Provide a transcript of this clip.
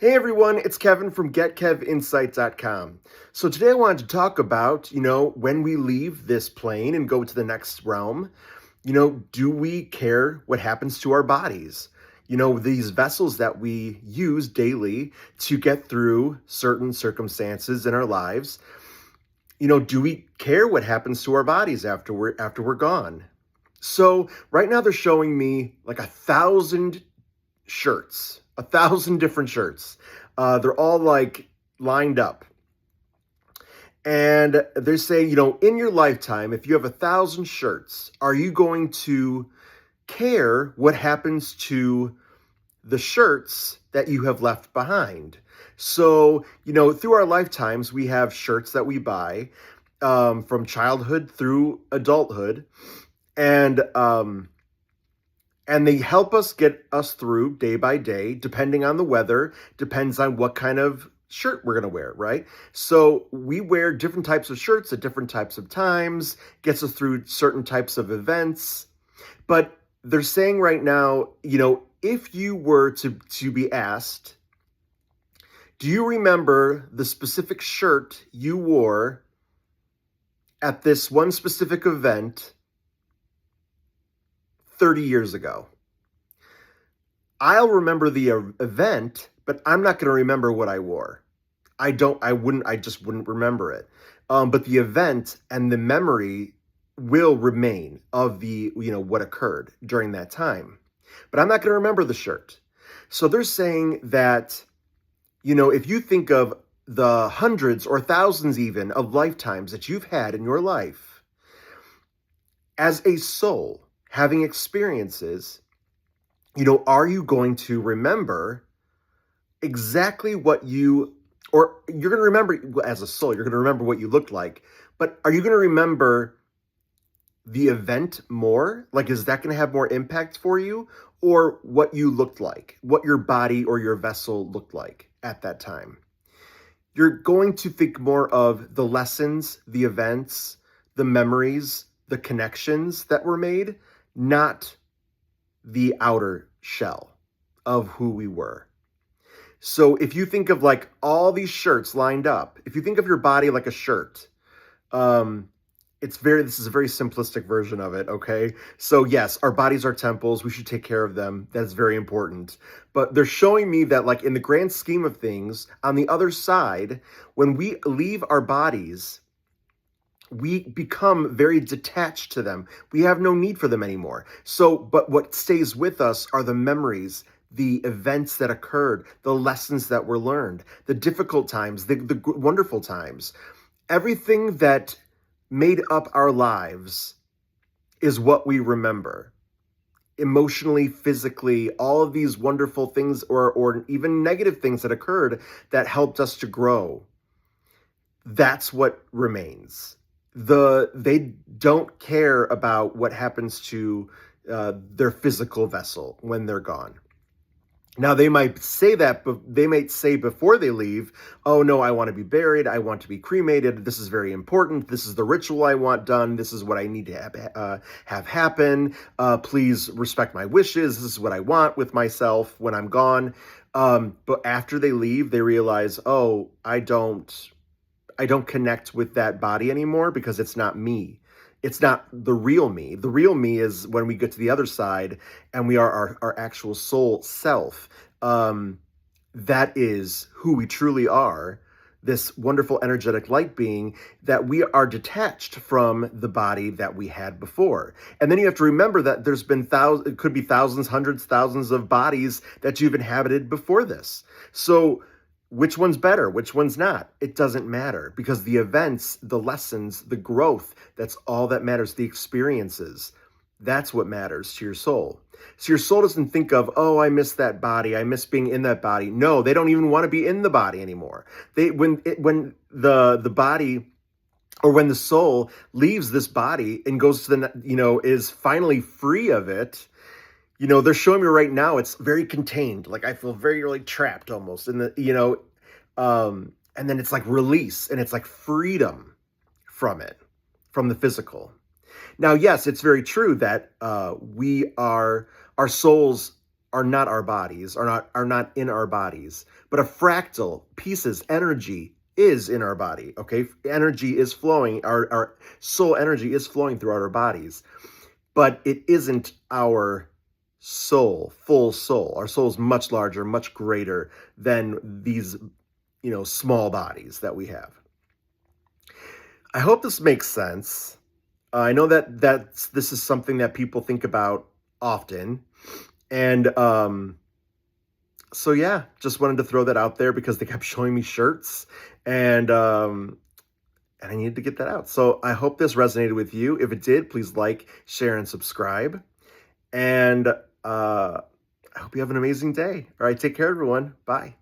Hey everyone, it's Kevin from GetKevInsight.com. So today I wanted to talk about, when we leave this plane and go to the next realm, do we care what happens to our bodies? These vessels that we use daily to get through certain circumstances in our lives, do we care what happens to our bodies after we're gone? So right now they're showing me like 1,000 shirts, 1,000 different shirts. They're all like lined up. And they're saying, in your lifetime, if you have 1,000 shirts, are you going to care what happens to the shirts that you have left behind? So, through our lifetimes, we have shirts that we buy from childhood through adulthood. And they help us get us through day by day, depending on the weather, depends on what kind of shirt we're going to wear, right? So we wear different types of shirts at different types of times, gets us through certain types of events. But they're saying right now, if you were to be asked, do you remember the specific shirt you wore at this one specific event 30 years ago? I'll remember the event, but I'm not going to remember what I wore. I just wouldn't remember it. But the event and the memory will remain of what occurred during that time. But I'm not going to remember the shirt. So they're saying that, if you think of the hundreds or thousands even of lifetimes that you've had in your life, as a soul, having experiences, are you going to remember exactly or you're going to remember as a soul, you're going to remember what you looked like, but are you going to remember the event more? Like, is that going to have more impact for you, or what you looked like, what your body or your vessel looked like at that time? You're going to think more of the lessons, the events, the memories, the connections that were made, not the outer shell of who we were. So if you think of like all these shirts lined up, if you think of your body like a shirt, this is a very simplistic version of it, okay? So yes, our bodies are temples. We should take care of them. That's very important. But they're showing me that, like, in the grand scheme of things, on the other side, when we leave our bodies, we become very detached to them. We have no need for them anymore. But what stays with us are the memories, the events that occurred, the lessons that were learned, the difficult times, the wonderful times. Everything that made up our lives is what we remember. Emotionally, physically, all of these wonderful things or even negative things that occurred that helped us to grow. That's what remains. They don't care about what happens to their physical vessel when they're gone. Now, they might say that, but they might say before they leave, oh no, I want to be buried, I want to be cremated, this is very important, this is the ritual I want done, this is what I need to have happen, please respect my wishes, this is what I want with myself when I'm gone. But after they leave, they realize, oh, I don't connect with that body anymore because it's not me. It's not the real me. The real me is when we get to the other side and we are our actual soul self. That is who we truly are, this wonderful energetic light being, that we are detached from the body that we had before. And then you have to remember that there's been it could be thousands, hundreds, thousands of bodies that you've inhabited before this. So which one's better? Which one's not? It doesn't matter, because the events, the lessons, the growth, that's all that matters. The experiences, that's what matters to your soul. So your soul doesn't think of, oh, I miss that body, I miss being in that body. No, they don't even want to be in the body anymore. When the body, or when the soul leaves this body and goes to is finally free of it, they're showing me right now it's very contained. Like, I feel very, really trapped almost in and then it's like release, and it's like freedom from it, from the physical. Now, yes, it's very true that our souls are not our bodies, are not in our bodies, but a fractal pieces energy is in our body. Okay, energy is flowing. Our soul energy is flowing throughout our bodies, but it isn't our soul, full soul. Our soul is much larger, much greater than these, small bodies that we have. I hope this makes sense. I know that this is something that people think about often, and so yeah, just wanted to throw that out there because they kept showing me shirts, and and I needed to get that out. So I hope this resonated with you. If it did, please like, share, and subscribe. And I hope you have an amazing day. All right, take care, everyone. Bye.